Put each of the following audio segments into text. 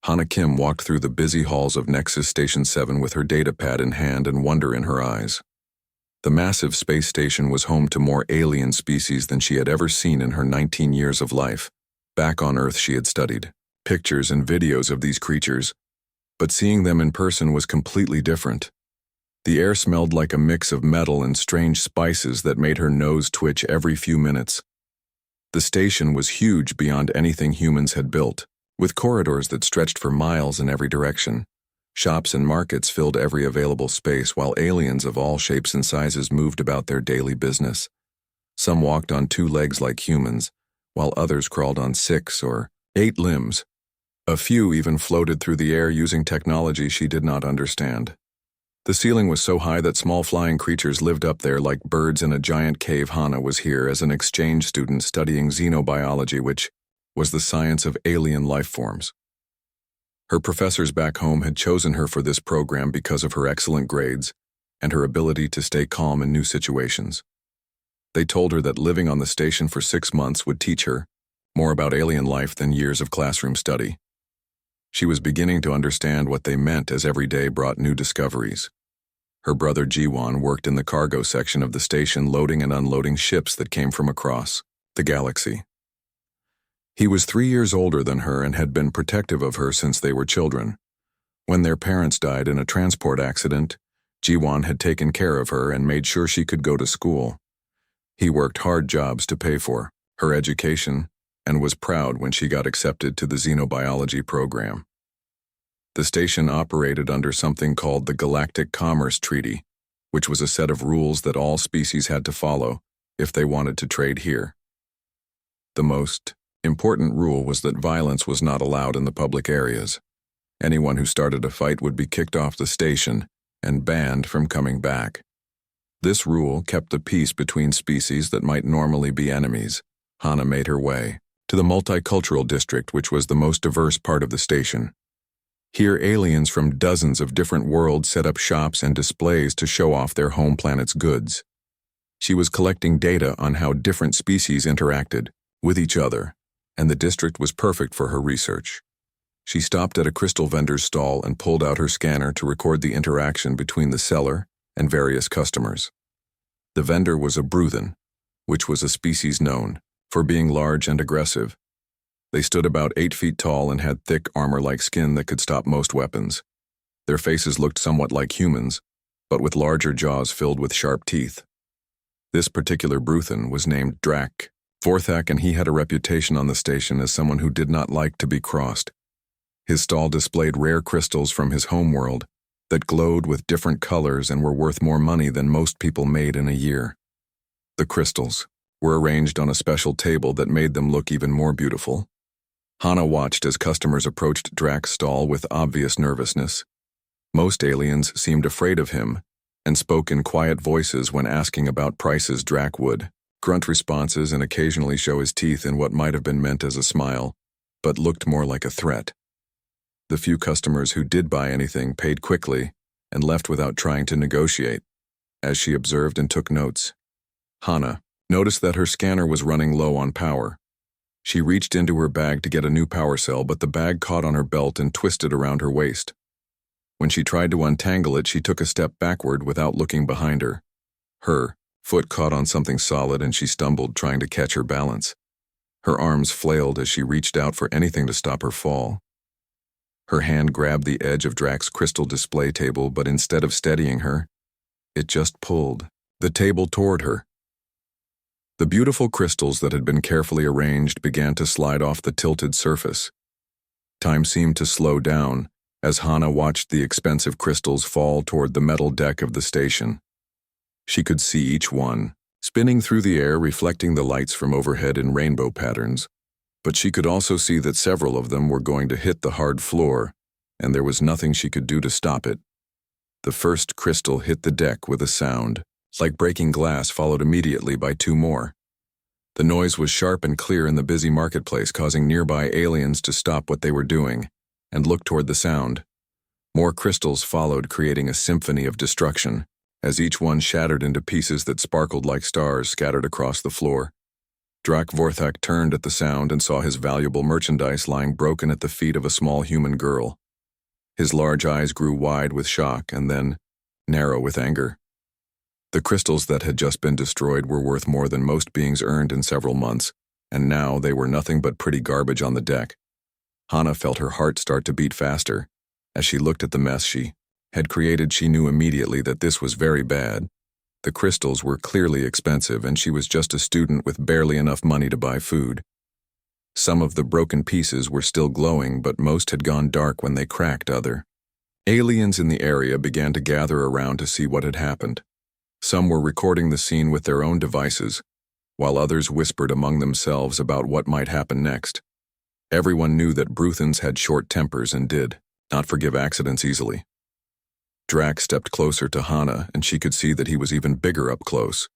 Hana Kim walked through the busy halls of Nexus Station 7 with her datapad in hand and wonder in her eyes. The massive space station was home to more alien species than she had ever seen in her 19 years of life. Back on Earth, she had studied pictures and videos of these creatures, but seeing them in person was completely different. The air smelled like a mix of metal and strange spices that made her nose twitch every few minutes. The station was huge beyond anything humans had built, with corridors that stretched for miles in every direction. Shops and markets filled every available space while aliens of all shapes and sizes moved about their daily business. Some walked on 2 legs like humans, while others crawled on 6 or 8 limbs. A few even floated through the air using technology she did not understand. The ceiling was so high that small flying creatures lived up there like birds in a giant cave. Hana was here as an exchange student studying xenobiology, which was the science of alien life forms. Her professors back home had chosen her for this program because of her excellent grades and her ability to stay calm in new situations. They told her that living on the station for 6 months would teach her more about alien life than years of classroom study. She was beginning to understand what they meant as every day brought new discoveries. Her brother Jiwon worked in the cargo section of the station, loading and unloading ships that came from across the galaxy. He was 3 years older than her and had been protective of her since they were children. When their parents died in a transport accident, Jiwon had taken care of her and made sure she could go to school. He worked hard jobs to pay for her education and was proud when she got accepted to the xenobiology program. The station operated under something called the Galactic Commerce Treaty, which was a set of rules that all species had to follow if they wanted to trade here. The most important rule was that violence was not allowed in the public areas. Anyone who started a fight would be kicked off the station and banned from coming back. This rule kept the peace between species that might normally be enemies. Hana made her way to the multicultural district, which was the most diverse part of the station. Here, aliens from dozens of different worlds set up shops and displays to show off their home planet's goods. She was collecting data on how different species interacted with each other, and the district was perfect for her research. She stopped at a crystal vendor's stall and pulled out her scanner to record the interaction between the seller and various customers. The vendor was a Bruthan, which was a species known for being large and aggressive. They stood about 8 feet tall and had thick armor-like skin that could stop most weapons. Their faces looked somewhat like humans, but with larger jaws filled with sharp teeth. This particular Bruthan was named Drak Vorthak, and he had a reputation on the station as someone who did not like to be crossed. His stall displayed rare crystals from his homeworld that glowed with different colors and were worth more money than most people made in a year. The crystals were arranged on a special table that made them look even more beautiful. Hana watched as customers approached Drak's stall with obvious nervousness. Most aliens seemed afraid of him and spoke in quiet voices when asking about prices. Drak would grunt responses and occasionally show his teeth in what might have been meant as a smile, but looked more like a threat. The few customers who did buy anything paid quickly and left without trying to negotiate, as she observed and took notes. Hana noticed that her scanner was running low on power. She reached into her bag to get a new power cell, but the bag caught on her belt and twisted around her waist. When she tried to untangle it, she took a step backward without looking behind her. Her foot caught on something solid and she stumbled, trying to catch her balance. Her arms flailed as she reached out for anything to stop her fall. Her hand grabbed the edge of Drak's crystal display table, but instead of steadying her, it just pulled the table toward her. The beautiful crystals that had been carefully arranged began to slide off the tilted surface. Time seemed to slow down as Hana watched the expensive crystals fall toward the metal deck of the station. She could see each one, spinning through the air, reflecting the lights from overhead in rainbow patterns, but she could also see that several of them were going to hit the hard floor, and there was nothing she could do to stop it. The first crystal hit the deck with a sound like breaking glass, followed immediately by 2 more. The noise was sharp and clear in the busy marketplace, causing nearby aliens to stop what they were doing and look toward the sound. More crystals followed, creating a symphony of destruction, as each one shattered into pieces that sparkled like stars scattered across the floor. Drak Vorthak turned at the sound and saw his valuable merchandise lying broken at the feet of a small human girl. His large eyes grew wide with shock and then narrow with anger. The crystals that had just been destroyed were worth more than most beings earned in several months, and now they were nothing but pretty garbage on the deck. Hana felt her heart start to beat faster. As she looked at the mess she had created, she knew immediately that this was very bad. The crystals were clearly expensive, and she was just a student with barely enough money to buy food. Some of the broken pieces were still glowing, but most had gone dark when they cracked. Other aliens in the area began to gather around to see what had happened. Some were recording the scene with their own devices, while others whispered among themselves about what might happen next. Everyone knew that Bruthans had short tempers and did not forgive accidents easily. Drak stepped closer to Hana, and she could see that he was even bigger up close.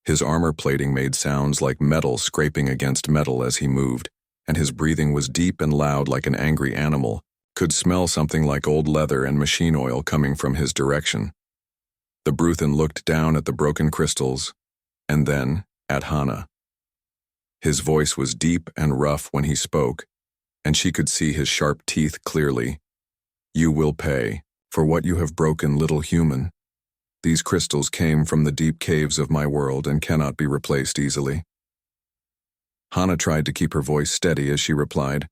His armor plating made sounds like metal scraping against metal as he moved, and his breathing was deep and loud like an angry animal. Could smell something like old leather and machine oil coming from his direction. The Bruthan looked down at the broken crystals, and then at Hana. His voice was deep and rough when he spoke, and she could see his sharp teeth clearly. "You will pay for what you have broken, little human. These crystals came from the deep caves of my world and cannot be replaced easily." Hana tried to keep her voice steady as she replied,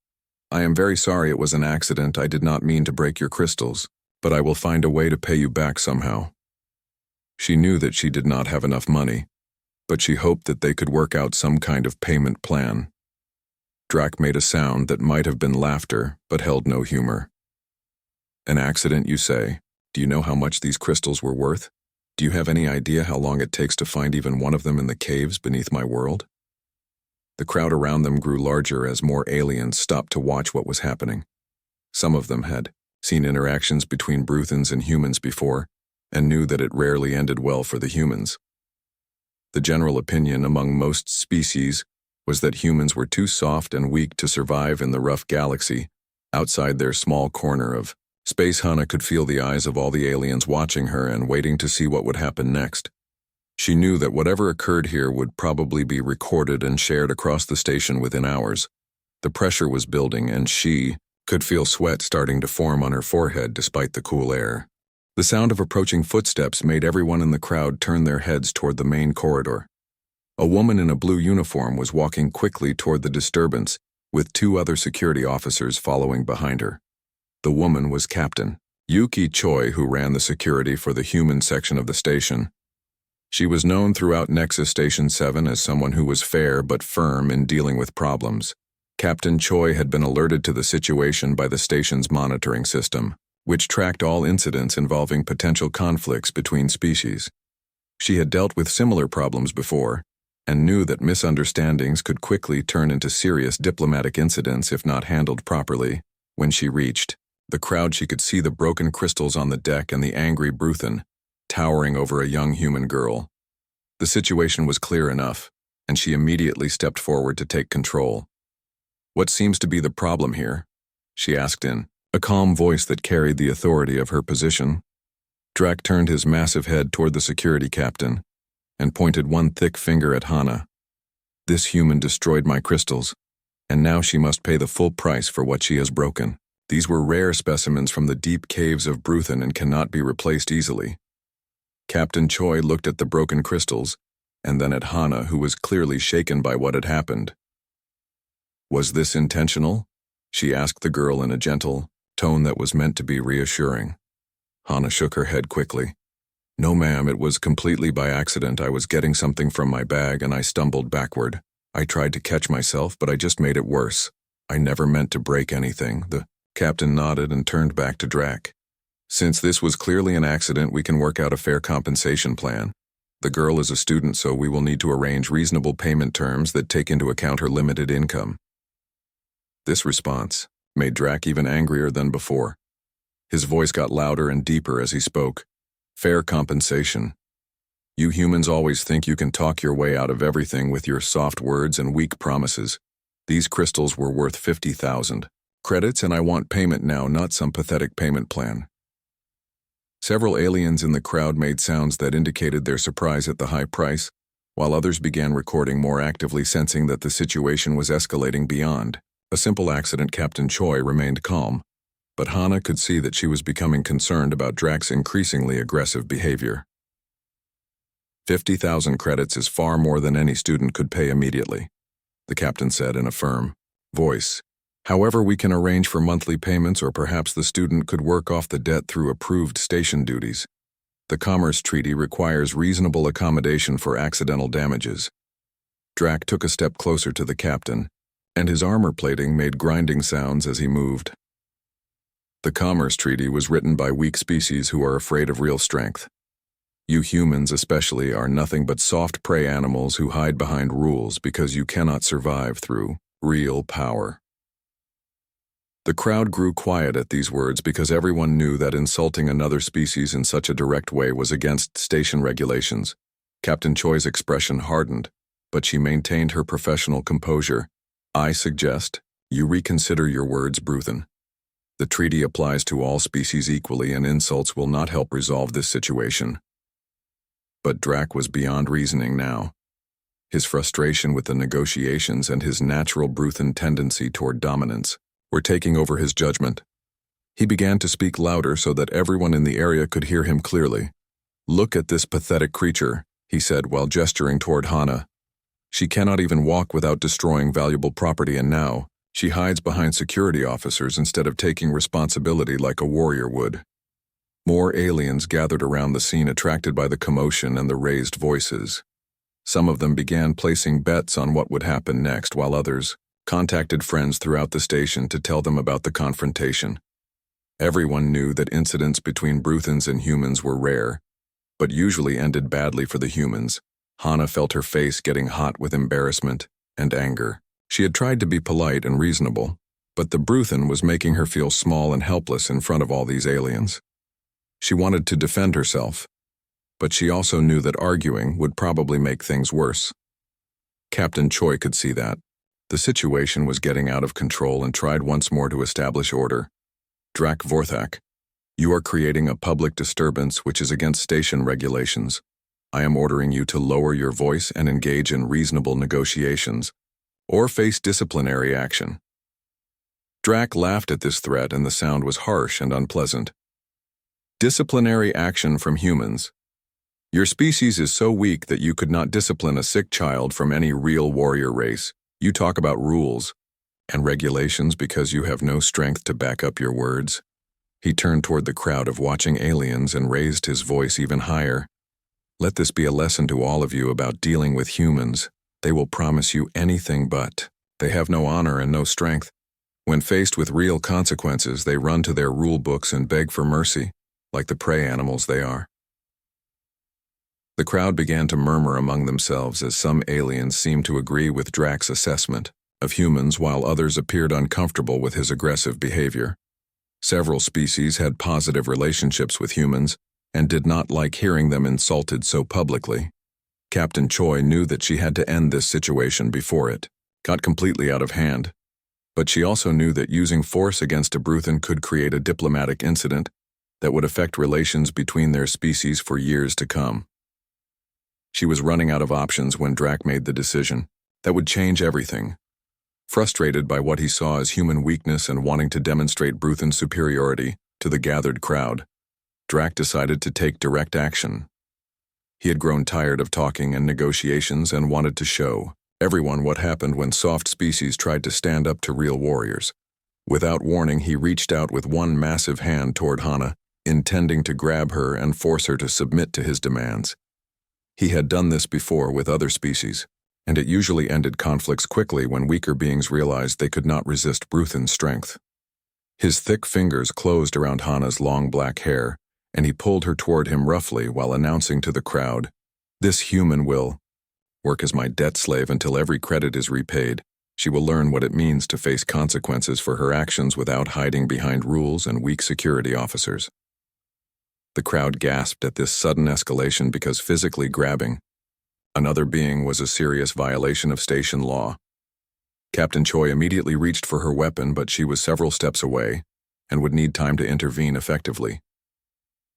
"I am very sorry, it was an accident. I did not mean to break your crystals, but I will find a way to pay you back somehow." She knew that she did not have enough money, but she hoped that they could work out some kind of payment plan. Drak made a sound that might have been laughter, but held no humor. "An accident, you say? Do you know how much these crystals were worth? Do you have any idea how long it takes to find even one of them in the caves beneath my world?" The crowd around them grew larger as more aliens stopped to watch what was happening. Some of them had seen interactions between Bruthans and humans before, and knew that it rarely ended well for the humans. The general opinion among most species was that humans were too soft and weak to survive in the rough galaxy outside their small corner of space. Hana could feel the eyes of all the aliens watching her and waiting to see what would happen next. She knew that whatever occurred here would probably be recorded and shared across the station within hours. The pressure was building, and she could feel sweat starting to form on her forehead despite the cool air. The sound of approaching footsteps made everyone in the crowd turn their heads toward the main corridor. A woman in a blue uniform was walking quickly toward the disturbance, with two other security officers following behind her. The woman was Captain Yuki Choi, who ran the security for the human section of the station. She was known throughout Nexus Station 7 as someone who was fair but firm in dealing with problems. Captain Choi had been alerted to the situation by the station's monitoring system, which tracked all incidents involving potential conflicts between species. She had dealt with similar problems before, and knew that misunderstandings could quickly turn into serious diplomatic incidents if not handled properly. When she reached the crowd, she could see the broken crystals on the deck and the angry Bruthan towering over a young human girl. The situation was clear enough, and she immediately stepped forward to take control. "What seems to be the problem here?" she asked in a calm voice that carried the authority of her position. Drak turned his massive head toward the security captain and pointed one thick finger at Hana. "This human destroyed my crystals, and now she must pay the full price for what she has broken. These were rare specimens from the deep caves of Bruthan and cannot be replaced easily." Captain Choi looked at the broken crystals, and then at Hana, who was clearly shaken by what had happened. "Was this intentional?" she asked the girl in a gentle tone that was meant to be reassuring. Hana shook her head quickly. "No, ma'am, it was completely by accident. I was getting something from my bag and I stumbled backward. I tried to catch myself, but I just made it worse. I never meant to break anything." The captain nodded and turned back to Drak. "Since this was clearly an accident, we can work out a fair compensation plan. The girl is a student, so we will need to arrange reasonable payment terms that take into account her limited income." This response made Drak even angrier than before. His voice got louder and deeper as he spoke. "Fair compensation. You humans always think you can talk your way out of everything with your soft words and weak promises. These crystals were worth 50,000 credits, and I want payment now, not some pathetic payment plan." Several aliens in the crowd made sounds that indicated their surprise at the high price, while others began recording more actively, sensing that the situation was escalating beyond a simple accident. Captain Choi remained calm, but Hana could see that she was becoming concerned about Drax's increasingly aggressive behavior. 50,000 credits is far more than any student could pay immediately, the captain said in a firm voice. However, we can arrange for monthly payments, or perhaps the student could work off the debt through approved station duties. The Commerce Treaty requires reasonable accommodation for accidental damages. Drax took a step closer to the captain, and his armor plating made grinding sounds as he moved. The Commerce Treaty was written by weak species who are afraid of real strength. You humans especially are nothing but soft prey animals who hide behind rules because you cannot survive through real power. The crowd grew quiet at these words because everyone knew that insulting another species in such a direct way was against station regulations. Captain Choi's expression hardened, but she maintained her professional composure. I suggest you reconsider your words, Bruthen. The treaty applies to all species equally, and insults will not help resolve this situation. But Drax was beyond reasoning now. His frustration with the negotiations and his natural Bruthen tendency toward dominance were taking over his judgment. He began to speak louder so that everyone in the area could hear him clearly. Look at this pathetic creature, he said while gesturing toward Hana. She cannot even walk without destroying valuable property, and now she hides behind security officers instead of taking responsibility like a warrior would. More aliens gathered around the scene, attracted by the commotion and the raised voices. Some of them began placing bets on what would happen next, while others contacted friends throughout the station to tell them about the confrontation. Everyone knew that incidents between Bruthens and humans were rare, but usually ended badly for the humans. Hana felt her face getting hot with embarrassment and anger. She had tried to be polite and reasonable, but the Bruthen was making her feel small and helpless in front of all these aliens. She wanted to defend herself, but she also knew that arguing would probably make things worse. Captain Choi could see that. The situation was getting out of control and tried once more to establish order. Drax Vorthak, you are creating a public disturbance which is against station regulations. I am ordering you to lower your voice and engage in reasonable negotiations, or face disciplinary action. Drax laughed at this threat, and the sound was harsh and unpleasant. Disciplinary action from humans. Your species is so weak that you could not discipline a sick child from any real warrior race. You talk about rules and regulations because you have no strength to back up your words. He turned toward the crowd of watching aliens and raised his voice even higher. Let this be a lesson to all of you about dealing with humans. They will promise you anything, but they have no honor and no strength. When faced with real consequences, they run to their rule books and beg for mercy, like the prey animals they are. The crowd began to murmur among themselves as some aliens seemed to agree with Drax's assessment of humans, while others appeared uncomfortable with his aggressive behavior. Several species had positive relationships with humans and did not like hearing them insulted so publicly. Captain Choi knew that she had to end this situation before it got completely out of hand, but she also knew that using force against a Bruthen could create a diplomatic incident that would affect relations between their species for years to come. She was running out of options when Drax made the decision that would change everything. Frustrated by what he saw as human weakness and wanting to demonstrate Bruthen superiority to the gathered crowd, Drax decided to take direct action. He had grown tired of talking and negotiations and wanted to show everyone what happened when soft species tried to stand up to real warriors. Without warning, he reached out with one massive hand toward Hana, intending to grab her and force her to submit to his demands. He had done this before with other species, and it usually ended conflicts quickly when weaker beings realized they could not resist Bruthen's strength. His thick fingers closed around Hana's long black hair, and he pulled her toward him roughly while announcing to the crowd, "This human will work as my debt slave until every credit is repaid. She will learn what it means to face consequences for her actions without hiding behind rules and weak security officers." The crowd gasped at this sudden escalation because physically grabbing another being was a serious violation of station law. Captain Choi immediately reached for her weapon, but she was several steps away and would need time to intervene effectively.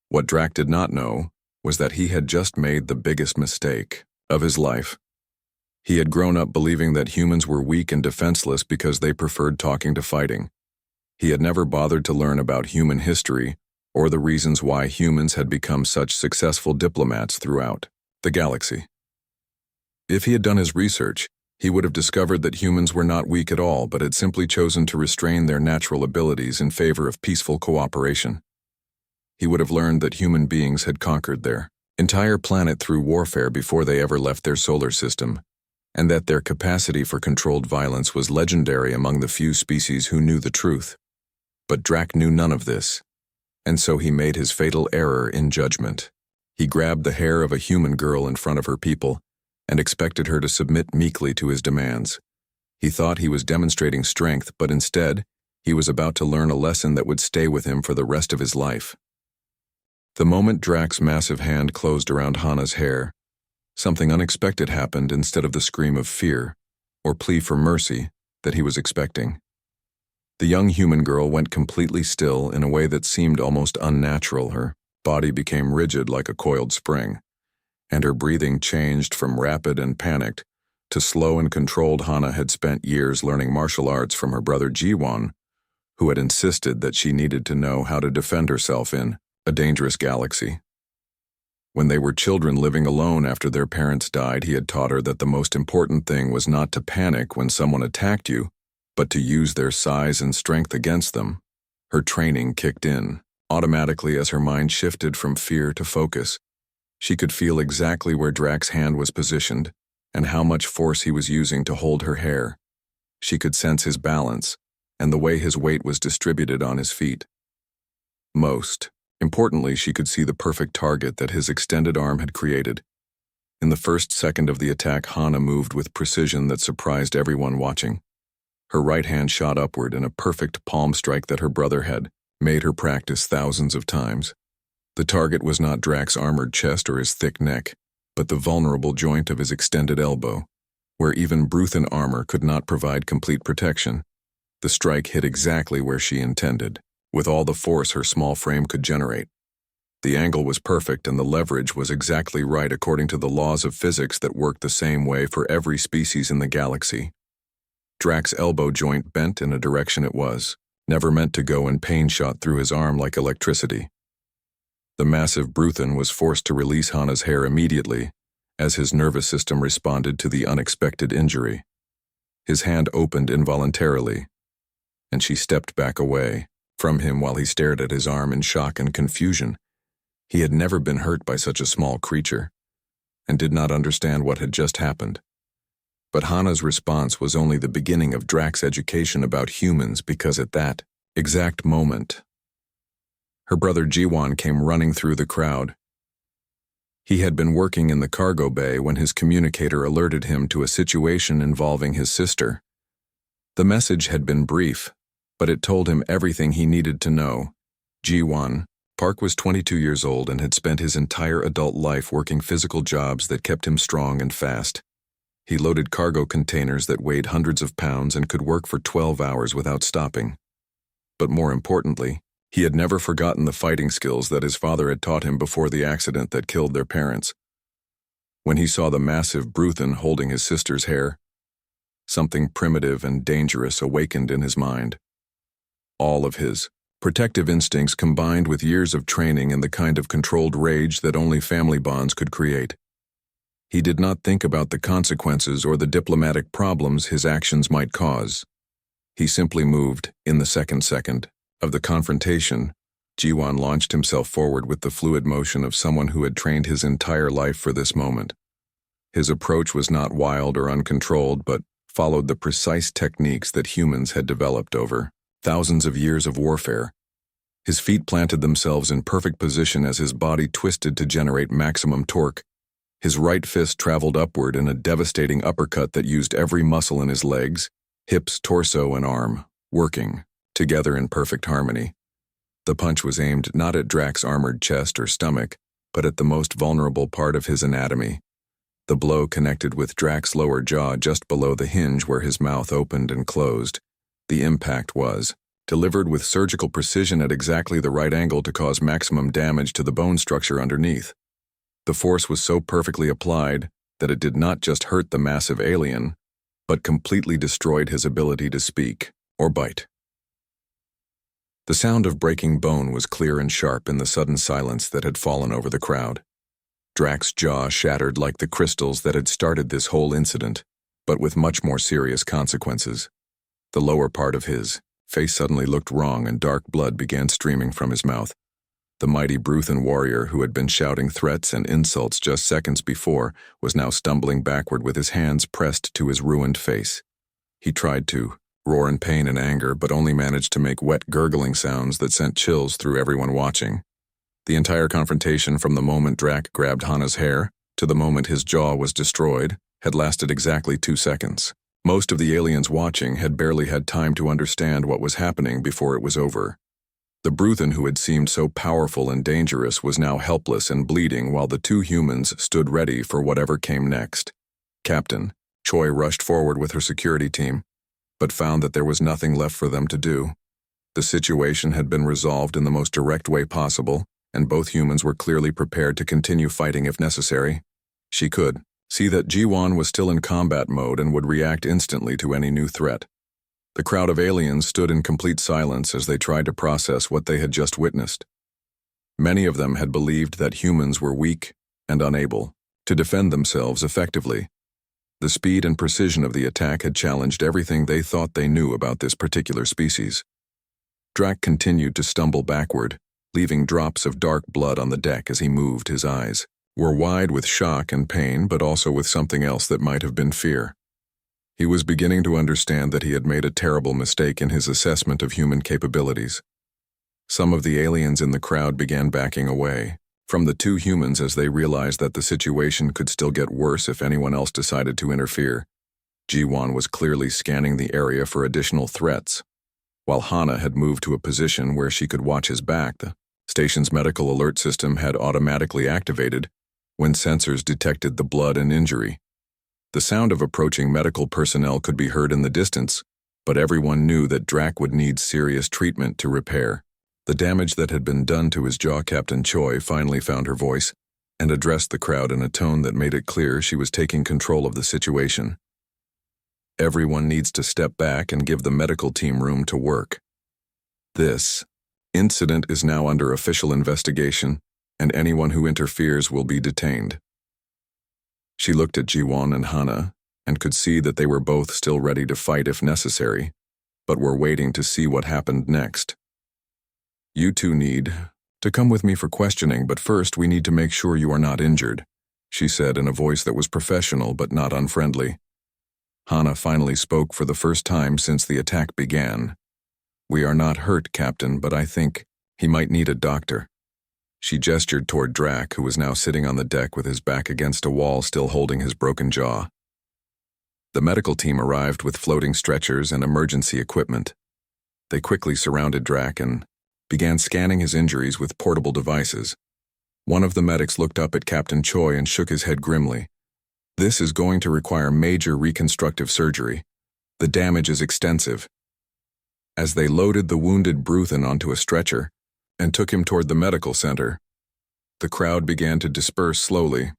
What Drax did not know was that he had just made the biggest mistake of his life. He had grown up believing that humans were weak and defenseless because they preferred talking to fighting. He had never bothered to learn about human history or the reasons why humans had become such successful diplomats throughout the galaxy. If he had done his research, he would have discovered that humans were not weak at all, but had simply chosen to restrain their natural abilities in favor of peaceful cooperation. He would have learned that human beings had conquered their entire planet through warfare before they ever left their solar system, and that their capacity for controlled violence was legendary among the few species who knew the truth. But Drac knew none of this, and so he made his fatal error in judgment. He grabbed the hair of a human girl in front of her people and expected her to submit meekly to his demands. He thought he was demonstrating strength, but instead, he was about to learn a lesson that would stay with him for the rest of his life. The moment Drac's massive hand closed around Hana's hair, something unexpected happened instead of the scream of fear or plea for mercy that he was expecting. The young human girl went completely still in a way that seemed almost unnatural. Her body became rigid like a coiled spring, and her breathing changed from rapid and panicked to slow and controlled. Hana had spent years learning martial arts from her brother Jiwon, who had insisted that she needed to know how to defend herself in a dangerous galaxy. When they were children living alone after their parents died, he had taught her that the most important thing was not to panic when someone attacked you, but to use their size and strength against them. Her training kicked in automatically as her mind shifted from fear to focus. She could feel exactly where Drac's hand was positioned and how much force he was using to hold her hair. She could sense his balance and the way his weight was distributed on his feet. Most importantly, she could see the perfect target that his extended arm had created. In the first second of the attack, Hana moved with precision that surprised everyone watching. Her right hand shot upward in a perfect palm strike that her brother had made her practice thousands of times. The target was not Drac's armored chest or his thick neck, but the vulnerable joint of his extended elbow, where even Bruthan armor could not provide complete protection. The strike hit exactly where she intended, with all the force her small frame could generate. The angle was perfect and the leverage was exactly right according to the laws of physics that work the same way for every species in the galaxy. Drac's elbow joint bent in a direction it was never meant to go, and pain shot through his arm like electricity. The massive Bruthan was forced to release Hana's hair immediately as his nervous system responded to the unexpected injury. His hand opened involuntarily, and she stepped back away from him while he stared at his arm in shock and confusion. He had never been hurt by such a small creature, and did not understand what had just happened. But Hana's response was only the beginning of Drac's education about humans, because at that exact moment, her brother Jiwon came running through the crowd. He had been working in the cargo bay when his communicator alerted him to a situation involving his sister. The message had been brief, but it told him everything he needed to know. Jiwon Park was 22 years old and had spent his entire adult life working physical jobs that kept him strong and fast. He loaded cargo containers that weighed hundreds of pounds and could work for 12 hours without stopping. But more importantly, he had never forgotten the fighting skills that his father had taught him before the accident that killed their parents. When he saw the massive Bruthan holding his sister's hair, something primitive and dangerous awakened in his mind. All of his protective instincts combined with years of training and the kind of controlled rage that only family bonds could create. He did not think about the consequences or the diplomatic problems his actions might cause. He simply moved. In the second of the confrontation, Jiwon launched himself forward with the fluid motion of someone who had trained his entire life for this moment. His approach was not wild or uncontrolled, but followed the precise techniques that humans had developed over thousands of years of warfare. His feet planted themselves in perfect position as his body twisted to generate maximum torque. His right fist traveled upward in a devastating uppercut that used every muscle in his legs, hips, torso, and arm, working together in perfect harmony. The punch was aimed not at Drac's armored chest or stomach, but at the most vulnerable part of his anatomy. The blow connected with Drac's lower jaw just below the hinge where his mouth opened and closed. The impact was delivered with surgical precision at exactly the right angle to cause maximum damage to the bone structure underneath. The force was so perfectly applied that it did not just hurt the massive alien, but completely destroyed his ability to speak or bite. The sound of breaking bone was clear and sharp in the sudden silence that had fallen over the crowd. Drax's jaw shattered like the crystals that had started this whole incident, but with much more serious consequences. The lower part of his face suddenly looked wrong and dark blood began streaming from his mouth. The mighty Bruthan warrior who had been shouting threats and insults just seconds before was now stumbling backward with his hands pressed to his ruined face. He tried to roar in pain and anger, but only managed to make wet gurgling sounds that sent chills through everyone watching. The entire confrontation, from the moment Drac grabbed Hana's hair to the moment his jaw was destroyed, had lasted exactly 2 seconds. Most of the aliens watching had barely had time to understand what was happening before it was over. The Bruthan who had seemed so powerful and dangerous was now helpless and bleeding while the 2 humans stood ready for whatever came next. Captain Choi rushed forward with her security team, but found that there was nothing left for them to do. The situation had been resolved in the most direct way possible, and both humans were clearly prepared to continue fighting if necessary. She could see that Ji-won was still in combat mode and would react instantly to any new threat. The crowd of aliens stood in complete silence as they tried to process what they had just witnessed. Many of them had believed that humans were weak and unable to defend themselves effectively. The speed and precision of the attack had challenged everything they thought they knew about this particular species. Drac continued to stumble backward, leaving drops of dark blood on the deck as he moved. His eyes were wide with shock and pain, but also with something else that might have been fear. He was beginning to understand that he had made a terrible mistake in his assessment of human capabilities. Some of the aliens in the crowd began backing away from the 2 humans as they realized that the situation could still get worse if anyone else decided to interfere. Ji-won was clearly scanning the area for additional threats, while Hana had moved to a position where she could watch his back. The station's medical alert system had automatically activated when sensors detected the blood and injury. The sound of approaching medical personnel could be heard in the distance, but everyone knew that Drac would need serious treatment to repair the damage that had been done to his jaw. Captain Choi finally found her voice and addressed the crowd in a tone that made it clear she was taking control of the situation. Everyone needs to step back and give the medical team room to work. This incident is now under official investigation, and anyone who interferes will be detained. She looked at Ji-won and Hana and could see that they were both still ready to fight if necessary, but were waiting to see what happened next. "You 2 need to come with me for questioning, but first we need to make sure you are not injured," she said in a voice that was professional but not unfriendly. Hana finally spoke for the first time since the attack began. "We are not hurt, Captain, but I think he might need a doctor." She gestured toward Drac, who was now sitting on the deck with his back against a wall, still holding his broken jaw. The medical team arrived with floating stretchers and emergency equipment. They quickly surrounded Drac and began scanning his injuries with portable devices. One of the medics looked up at Captain Choi and shook his head grimly. "This is going to require major reconstructive surgery. The damage is extensive." As they loaded the wounded Bruthan onto a stretcher and took him toward the medical center, the crowd began to disperse slowly.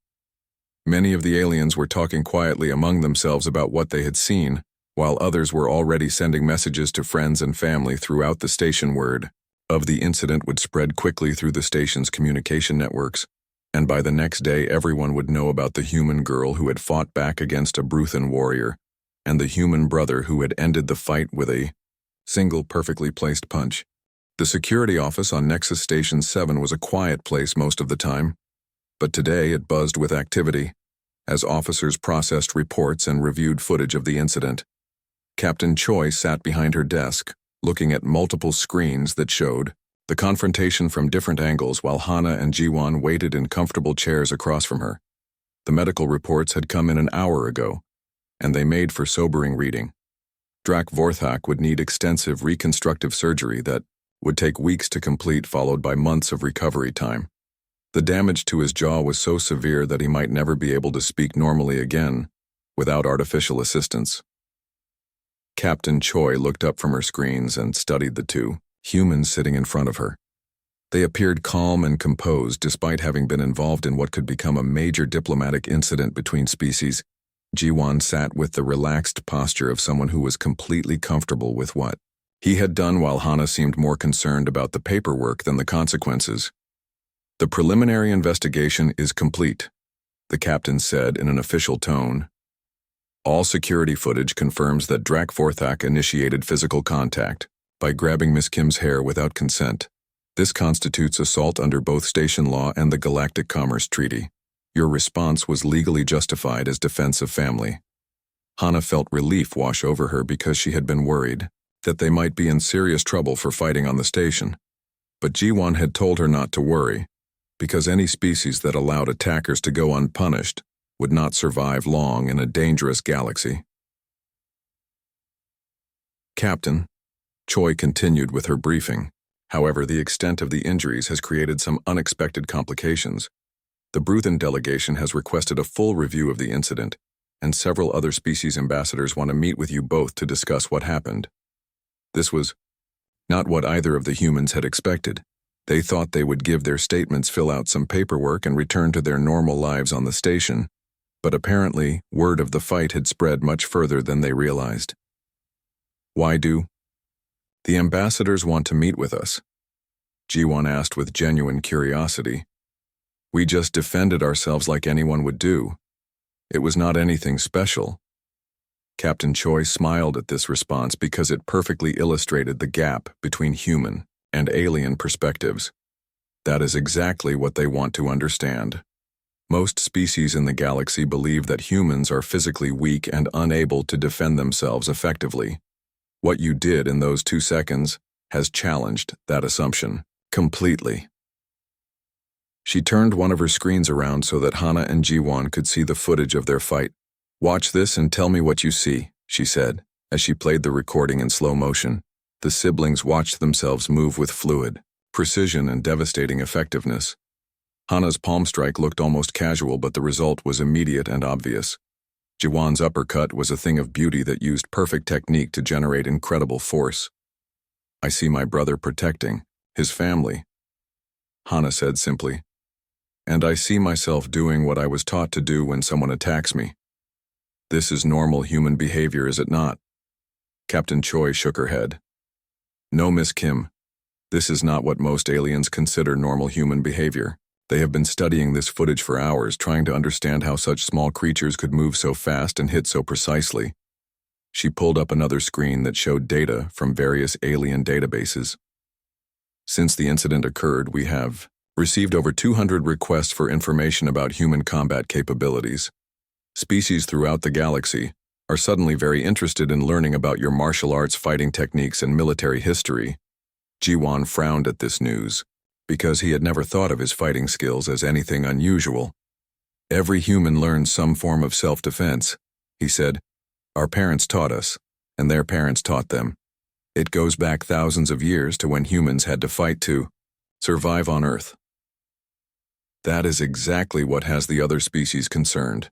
Many of the aliens were talking quietly among themselves about what they had seen, while others were already sending messages to friends and family throughout the station. Word of the incident would spread quickly through the station's communication networks, and by the next day everyone would know about the human girl who had fought back against a Bruthan warrior, and the human brother who had ended the fight with a single perfectly placed punch. The security office on Nexus Station 7 was a quiet place most of the time, but today it buzzed with activity as officers processed reports and reviewed footage of the incident. Captain Choi sat behind her desk, looking at multiple screens that showed the confrontation from different angles, while Hana and Ji-won waited in comfortable chairs across from her. The medical reports had come in an hour ago, and they made for sobering reading. Drac Vorthak would need extensive reconstructive surgery that would take weeks to complete, followed by months of recovery time. The damage to his jaw was so severe that he might never be able to speak normally again without artificial assistance. Captain Choi looked up from her screens and studied the 2 humans sitting in front of her. They appeared calm and composed despite having been involved in what could become a major diplomatic incident between species. Jiwan sat with the relaxed posture of someone who was completely comfortable with what he had done, while Hana seemed more concerned about the paperwork than the consequences. "The preliminary investigation is complete," the captain said in an official tone. "All security footage confirms that Drakforthak initiated physical contact by grabbing Miss Kim's hair without consent. This constitutes assault under both station law and the Galactic Commerce Treaty. Your response was legally justified as defense of family." Hana felt relief wash over her because she had been worried that they might be in serious trouble for fighting on the station. But Jiwan had told her not to worry, because any species that allowed attackers to go unpunished would not survive long in a dangerous galaxy. "Captain," Choi continued with her briefing. "However, the extent of the injuries has created some unexpected complications. The Bruthen delegation has requested a full review of the incident, and several other species ambassadors want to meet with you both to discuss what happened." This was not what either of the humans had expected. They thought they would give their statements, fill out some paperwork, and return to their normal lives on the station. But apparently, word of the fight had spread much further than they realized. "Why do the ambassadors want to meet with us?" Jiwan asked with genuine curiosity. "We just defended ourselves like anyone would do. It was not anything special." Captain Choi smiled at this response because it perfectly illustrated the gap between human and alien perspectives. That is exactly what they want to understand. Most species in the galaxy believe that humans are physically weak and unable to defend themselves effectively. What you did in those 2 seconds has challenged that assumption completely. She turned one of her screens around so that Hana and Jiwan could see the footage of their fight. "Watch this and tell me what you see," she said, as she played the recording in slow motion. The siblings watched themselves move with fluid precision and devastating effectiveness. Hana's palm strike looked almost casual, but the result was immediate and obvious. Jiwan's uppercut was a thing of beauty that used perfect technique to generate incredible force. "I see my brother protecting his family," Hana said simply. "And I see myself doing what I was taught to do when someone attacks me. This is normal human behavior, is it not?" Captain Choi shook her head. "No, Miss Kim. This is not what most aliens consider normal human behavior. They have been studying this footage for hours, trying to understand how such small creatures could move so fast and hit so precisely." She pulled up another screen that showed data from various alien databases. "Since the incident occurred, we have received over 200 requests for information about human combat capabilities. Species throughout the galaxy are suddenly very interested in learning about your martial arts fighting techniques and military history." Jiwan frowned at this news, because he had never thought of his fighting skills as anything unusual. "Every human learns some form of self-defense," he said. "Our parents taught us, and their parents taught them. It goes back thousands of years to when humans had to fight to survive on Earth." "That is exactly what has the other species concerned,"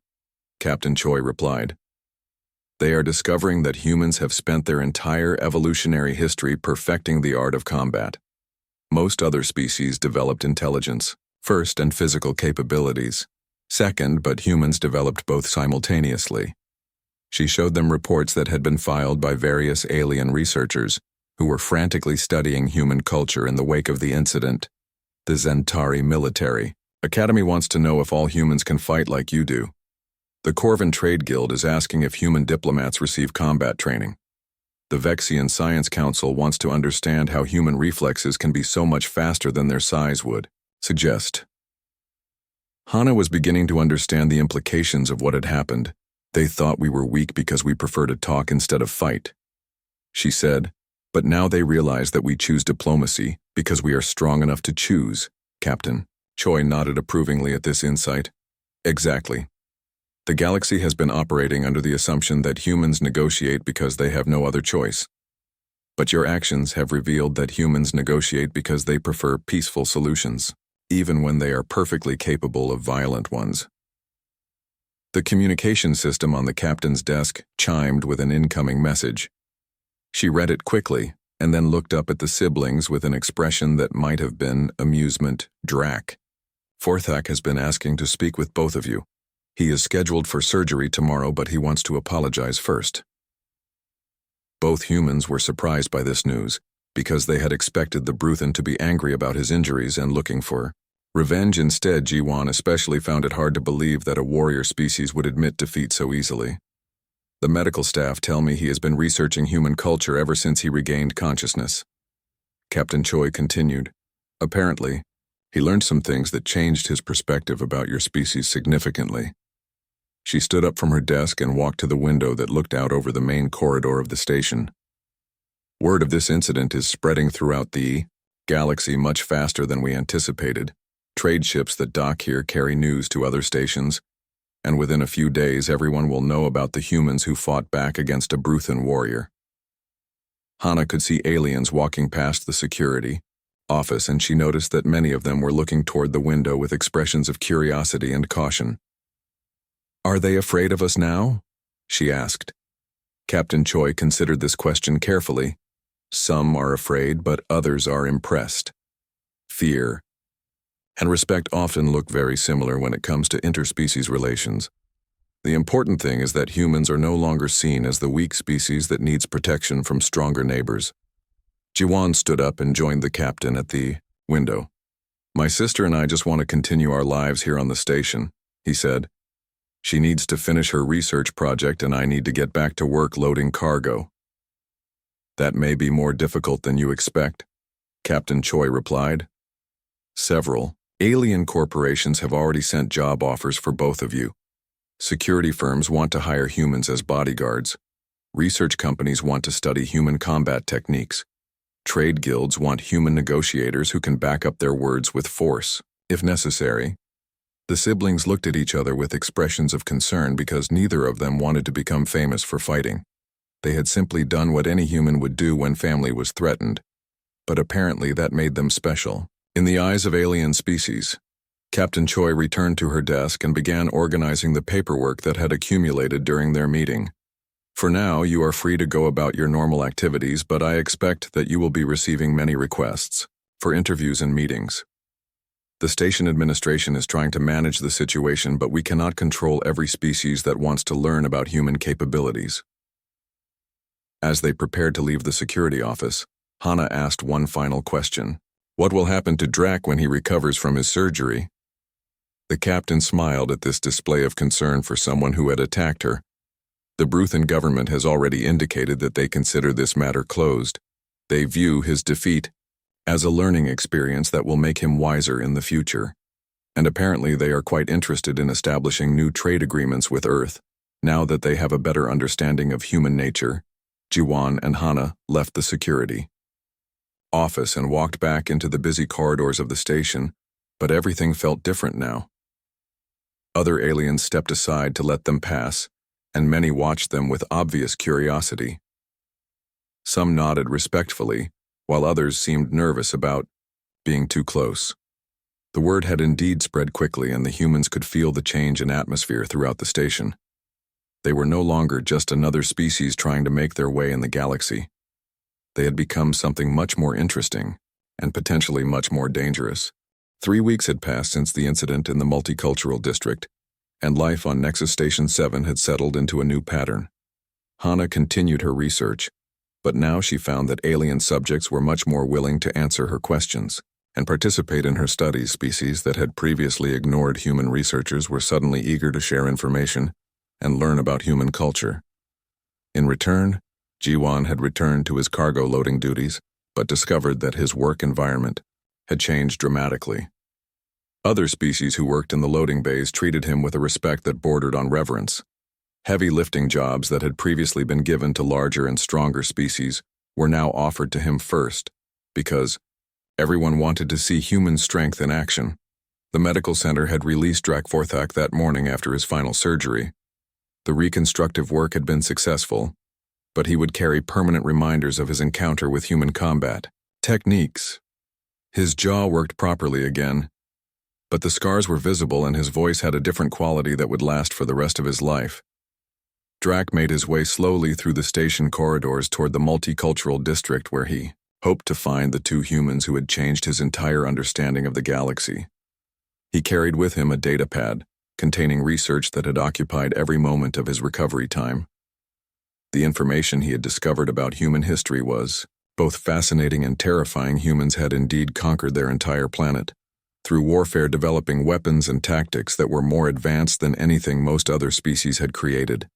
Captain Choi replied. "They are discovering that humans have spent their entire evolutionary history perfecting the art of combat. Most other species developed intelligence first and physical capabilities second, but humans developed both simultaneously." She showed them reports that had been filed by various alien researchers who were frantically studying human culture in the wake of the incident. "The Zentari Military Academy wants to know if all humans can fight like you do. The Corvin Trade Guild is asking if human diplomats receive combat training. The Vexian Science Council wants to understand how human reflexes can be so much faster than their size would suggest." Hana was beginning to understand the implications of what had happened. "They thought we were weak because we prefer to talk instead of fight," she said. "But now they realize that we choose diplomacy because we are strong enough to choose." Captain Choi nodded approvingly at this insight. "Exactly. The galaxy has been operating under the assumption that humans negotiate because they have no other choice. But your actions have revealed that humans negotiate because they prefer peaceful solutions, even when they are perfectly capable of violent ones." The communication system on the captain's desk chimed with an incoming message. She read it quickly, and then looked up at the siblings with an expression that might have been amusement. Drac. Forthak has been asking to speak with both of you. He is scheduled for surgery tomorrow, but he wants to apologize first. Both humans were surprised by this news, because they had expected the Bruthan to be angry about his injuries and looking for revenge. Instead, Jiwan especially found it hard to believe that a warrior species would admit defeat so easily. The medical staff tell me he has been researching human culture ever since he regained consciousness. Captain Choi continued. Apparently, he learned some things that changed his perspective about your species significantly. She stood up from her desk and walked to the window that looked out over the main corridor of the station. Word of this incident is spreading throughout the galaxy much faster than we anticipated. Trade ships that dock here carry news to other stations, and within a few days everyone will know about the humans who fought back against a Bruthan warrior. Hana could see aliens walking past the security office, and she noticed that many of them were looking toward the window with expressions of curiosity and caution. Are they afraid of us now? She asked. Captain Choi considered this question carefully. Some are afraid, but others are impressed. Fear and respect often look very similar when it comes to interspecies relations. The important thing is that humans are no longer seen as the weak species that needs protection from stronger neighbors. Jiwan stood up and joined the captain at the window. My sister and I just want to continue our lives here on the station, he said. She needs to finish her research project and I need to get back to work loading cargo. That may be more difficult than you expect, Captain Choi replied. Several alien corporations have already sent job offers for both of you. Security firms want to hire humans as bodyguards. Research companies want to study human combat techniques. Trade guilds want human negotiators who can back up their words with force, if necessary. The siblings looked at each other with expressions of concern because neither of them wanted to become famous for fighting. They had simply done what any human would do when family was threatened, but apparently that made them special. In the eyes of alien species, Captain Choi returned to her desk and began organizing the paperwork that had accumulated during their meeting. For now, you are free to go about your normal activities, but I expect that you will be receiving many requests for interviews and meetings. The station administration is trying to manage the situation, but we cannot control every species that wants to learn about human capabilities. As they prepared to leave the security office, Hana asked one final question. What will happen to Drac when he recovers from his surgery? The captain smiled at this display of concern for someone who had attacked her. The Bruthan government has already indicated that they consider this matter closed. They view his defeat as a learning experience that will make him wiser in the future. And apparently they are quite interested in establishing new trade agreements with Earth, now that they have a better understanding of human nature. Jiwan and Hana left the security office and walked back into the busy corridors of the station, but everything felt different now. Other aliens stepped aside to let them pass, and many watched them with obvious curiosity. Some nodded respectfully, while others seemed nervous about being too close. The word had indeed spread quickly, and the humans could feel the change in atmosphere throughout the station. They were no longer just another species trying to make their way in the galaxy. They had become something much more interesting, and potentially much more dangerous. 3 weeks had passed since the incident in the multicultural district, and life on Nexus Station 7 had settled into a new pattern. Hana continued her research, but now she found that alien subjects were much more willing to answer her questions and participate in her studies. Species that had previously ignored human researchers were suddenly eager to share information and learn about human culture. In return, Jiwan had returned to his cargo loading duties, but discovered that his work environment had changed dramatically. Other species who worked in the loading bays treated him with a respect that bordered on reverence. Heavy lifting jobs that had previously been given to larger and stronger species were now offered to him first, because everyone wanted to see human strength in action. The medical center had released Drac Forthak that morning after his final surgery. The reconstructive work had been successful, but he would carry permanent reminders of his encounter with human combat techniques. His jaw worked properly again, but the scars were visible and his voice had a different quality that would last for the rest of his life. Drac made his way slowly through the station corridors toward the multicultural district where he hoped to find the two humans who had changed his entire understanding of the galaxy. He carried with him a datapad containing research that had occupied every moment of his recovery time. The information he had discovered about human history was both fascinating and terrifying. Humans had indeed conquered their entire planet, through warfare developing weapons and tactics that were more advanced than anything most other species had created.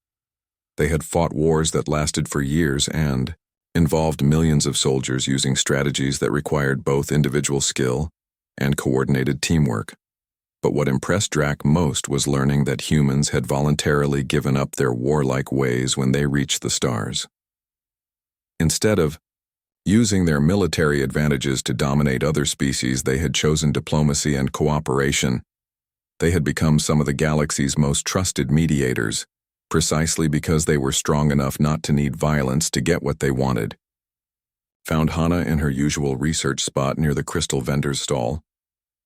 They had fought wars that lasted for years and involved millions of soldiers using strategies that required both individual skill and coordinated teamwork. But what impressed Drac most was learning that humans had voluntarily given up their warlike ways when they reached the stars. Instead of using their military advantages to dominate other species, they had chosen diplomacy and cooperation. They had become some of the galaxy's most trusted mediators, precisely because they were strong enough not to need violence to get what they wanted. Found Hana in her usual research spot near the crystal vendor's stall,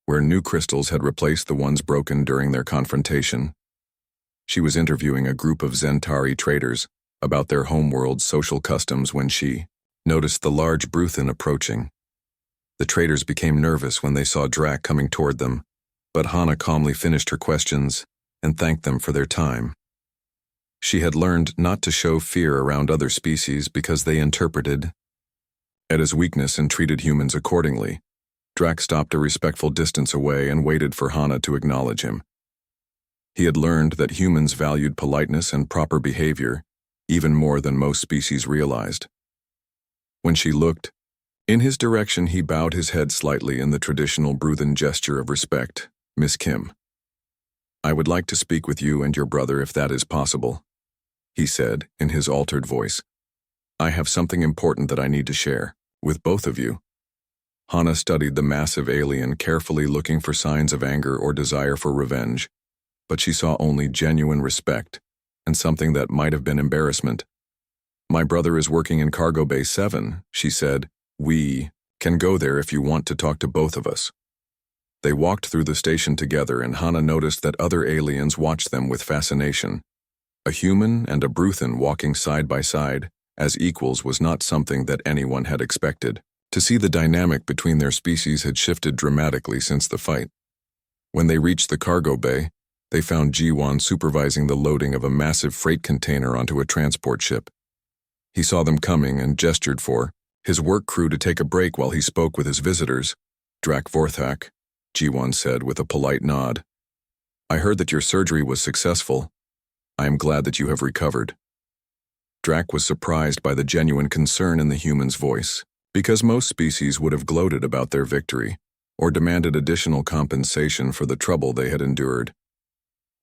where new crystals had replaced the ones broken during their confrontation. She was interviewing a group of Zentari traders about their homeworld's social customs when she noticed the large Bruthan approaching. The traders became nervous when they saw Drac coming toward them, but Hana calmly finished her questions and thanked them for their time. She had learned not to show fear around other species because they interpreted it as weakness and treated humans accordingly. Drac stopped a respectful distance away and waited for Hana to acknowledge him. He had learned that humans valued politeness and proper behavior even more than most species realized. When she looked in his direction, he bowed his head slightly in the traditional Bruthan gesture of respect. "Miss Kim, I would like to speak with you and your brother if that is possible," he said in his altered voice. "I have something important that I need to share with both of you." Hana studied the massive alien carefully, looking for signs of anger or desire for revenge, but she saw only genuine respect and something that might have been embarrassment. "My brother is working in Cargo Bay 7, she said. "We can go there if you want to talk to both of us." They walked through the station together, and Hana noticed that other aliens watched them with fascination. A human and a Bruthan walking side by side as equals was not something that anyone had expected. To see the dynamic between their species had shifted dramatically since the fight. When they reached the cargo bay, they found Jiwan supervising the loading of a massive freight container onto a transport ship. He saw them coming and gestured for his work crew to take a break while he spoke with his visitors. "Drac Vorthak," Jiwan said with a polite nod. "I heard that your surgery was successful. I am glad that you have recovered." Drac was surprised by the genuine concern in the human's voice, because most species would have gloated about their victory or demanded additional compensation for the trouble they had endured.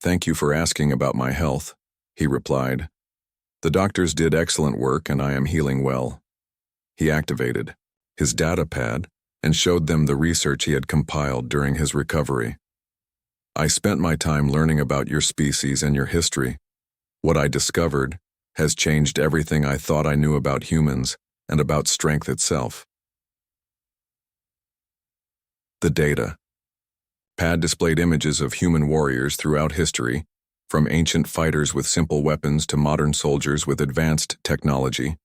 "Thank you for asking about my health," he replied. "The doctors did excellent work and I am healing well." He activated his data pad and showed them the research he had compiled during his recovery. "I spent my time learning about your species and your history. What I discovered has changed everything I thought I knew about humans and about strength itself." The data pad displayed images of human warriors throughout history, from ancient fighters with simple weapons to modern soldiers with advanced technology.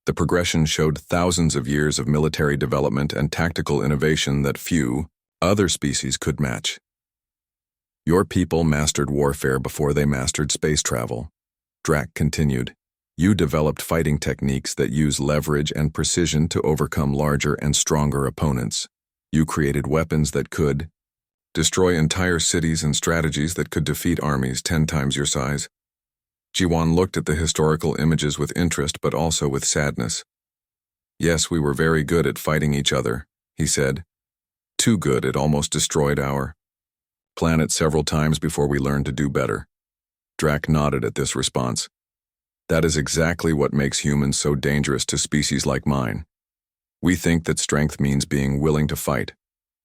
The progression showed thousands of years of military development and tactical innovation that few other species could match. "Your people mastered warfare before they mastered space travel," Drac continued. "You developed fighting techniques that use leverage and precision to overcome larger and stronger opponents. You created weapons that could destroy entire cities and strategies that could defeat armies 10 times your size." Jiwan looked at the historical images with interest but also with sadness. "Yes, we were very good at fighting each other," he said. "Too good, it almost destroyed our planet several times before we learned to do better." Drac nodded at this response. "That is exactly what makes humans so dangerous to species like mine. We think that strength means being willing to fight,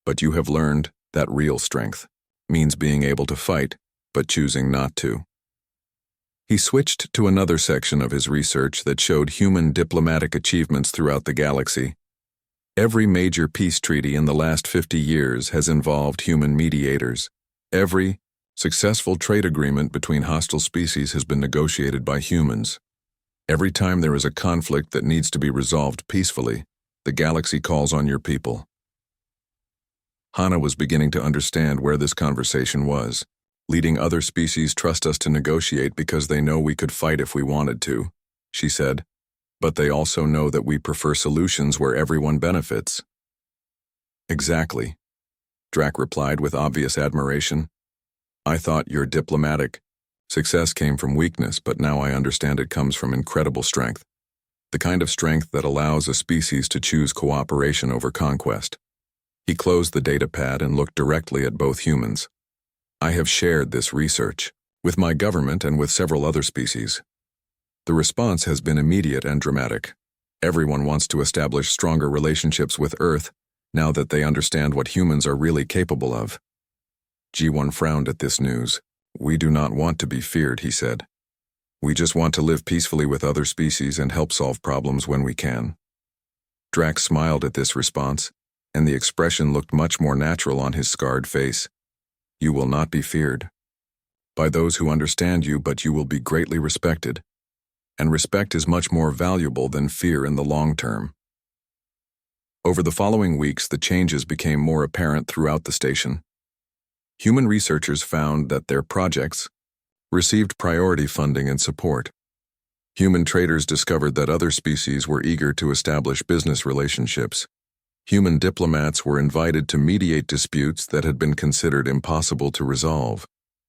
but you have learned that real strength means being able to fight, but choosing not to." He switched to another section of his research that showed human diplomatic achievements throughout the galaxy. Every major peace treaty in the last 50 years has involved human mediators. Every Successful trade agreement between hostile species has been negotiated by humans. Every time there is a conflict that needs to be resolved peacefully, the galaxy calls on your people. Hana was beginning to understand where this conversation was. Leading other species trust us to negotiate because they know we could fight if we wanted to, she said. But they also know that we prefer solutions where everyone benefits. Exactly, Drac replied with obvious admiration. I thought you're diplomatic. Success came from weakness, but now I understand it comes from incredible strength. The kind of strength that allows a species to choose cooperation over conquest. He closed the data pad and looked directly at both humans. I have shared this research with my government and with several other species. The response has been immediate and dramatic. Everyone wants to establish stronger relationships with Earth now that they understand what humans are really capable of. G1 frowned at this news. We do not want to be feared, he said. We just want to live peacefully with other species and help solve problems when we can. Drax smiled at this response, and the expression looked much more natural on his scarred face. You will not be feared by those who understand you, but you will be greatly respected. And respect is much more valuable than fear in the long term. Over the following weeks, the changes became more apparent throughout the station. Human researchers found that their projects received priority funding and support. Human traders discovered that other species were eager to establish business relationships. Human diplomats were invited to mediate disputes that had been considered impossible to resolve.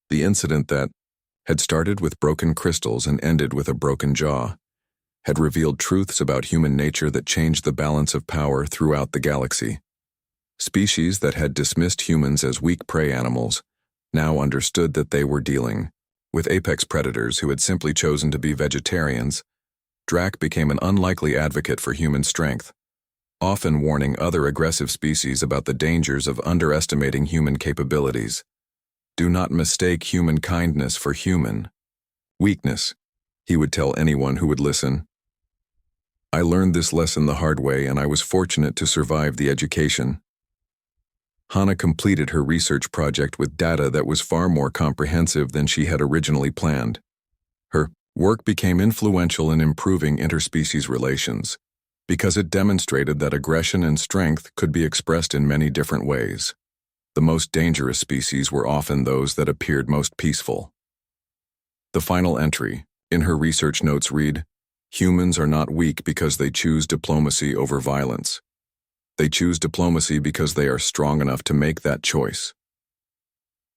The incident that had started with broken crystals and ended with a broken jaw had revealed truths about human nature that changed the balance of power throughout the galaxy. Species that had dismissed humans as weak prey animals now understood that they were dealing with apex predators who had simply chosen to be vegetarians. Drac became an unlikely advocate for human strength, often warning other aggressive species about the dangers of underestimating human capabilities. Do not mistake human kindness for human weakness, he would tell anyone who would listen. I learned this lesson the hard way, and I was fortunate to survive the education. Hana completed her research project with data that was far more comprehensive than she had originally planned. Her work became influential in improving interspecies relations, because it demonstrated that aggression and strength could be expressed in many different ways. The most dangerous species were often those that appeared most peaceful. The final entry in her research notes read, "Humans are not weak because they choose diplomacy over violence. They choose diplomacy because they are strong enough to make that choice.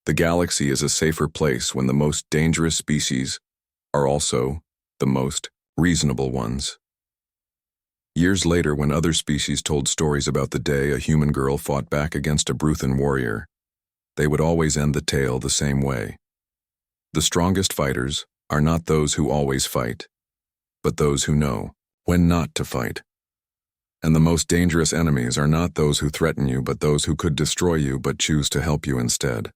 The galaxy is a safer place when the most dangerous species are also the most reasonable ones." Years later, when other species told stories about the day a human girl fought back against a Bruthan warrior, they would always end the tale the same way. The strongest fighters are not those who always fight, but those who know when not to fight. And the most dangerous enemies are not those who threaten you, but those who could destroy you but choose to help you instead.